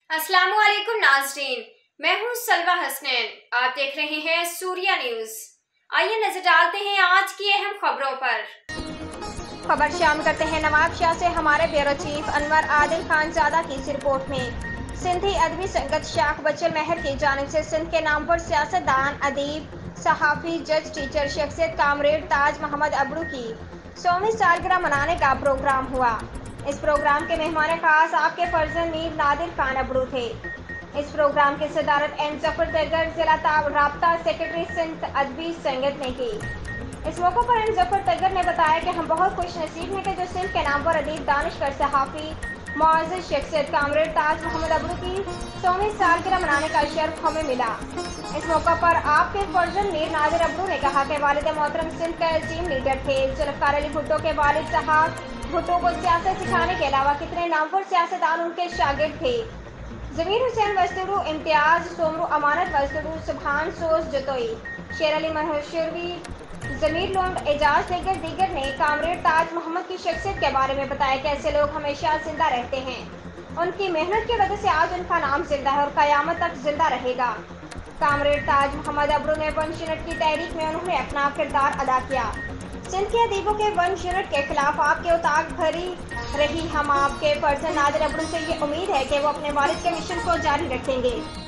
अस्सलाम वालेकुम नाज़रीन, मैं हूँ सलवा हसनैन। आप देख रहे हैं सूर्या न्यूज। आइए नजर डालते हैं आज की अहम खबरों पर। खबर शामिल करते हैं नवाब शाह से हमारे ब्यूरो चीफ अनवर आदिल खान ज़ादा की इस रिपोर्ट में। सिंधी अदबी संगत शाख बचल महर की जानिब से सिंध के नामवर सियासतदान, अदीब, सहाफ़ी, जज, टीचर, शख्सियत कामरेड ताज मोहम्मद अबड़ू की 100वीं सालगिरह मनाने का प्रोग्राम हुआ। इस प्रोग्राम के मेहमान खास आपके फर्जंद मीर नादिर खान अबड़ू थे। इस प्रोग्राम की सदारत एन जफर तैगर जिला राब्ता सेक्रेटरी सिंध अदबी संगत ने की। इस मौके पर एन जफर तैगर ने बताया कि हम बहुत खुश नसीब हैं कि जो सिंध के नाम पर अदीब, दानिशवर, सहाफ़ी, मुअज़्ज़िज़ शख्सियत कामरेड ताज मोहम्मद अबड़ू की 100वीं सालगिरह मनाने का शर्फ हमें मिला। इस मौका पर आपके फर्जंद मीर नादिर अबड़ू ने कहा कि वालिद मोहतरम सिंध के अजीम लीडर थे। जुल्फ़िकार अली भुट्टो के वालिद साहब भुट्टो को सियासत सिखाने के अलावा कितने नामवर सियासतदान उनके शागिर्द थे। ज़मीर हुसैन वस्तुरु, इम्तियाज सोमरू, अमानत वस्तुरु, सुभान सोज जतोई, शेर अली मशहूरी, ज़मीर लोंड, एजाज दीगर ने कामरेड ताज मोहम्मद की शख्सियत के बारे में बताया कि ऐसे लोग हमेशा जिंदा रहते हैं। उनकी मेहनत की वजह से आज उनका नाम जिंदा है और क़यामत तक जिंदा रहेगा। कामरेड ताज मोहम्मद अबड़ू ने 1 यूनिट की तहरीक में उन्होंने अपना किरदार अदा किया। सिंध के अदीबों के 1 यूनिट के खिलाफ आपके उताक भरी रही। हम आपके फर्जंद नादिर अबड़ू से ये उम्मीद है कि वो अपने वालिद के मिशन को जारी रखेंगे।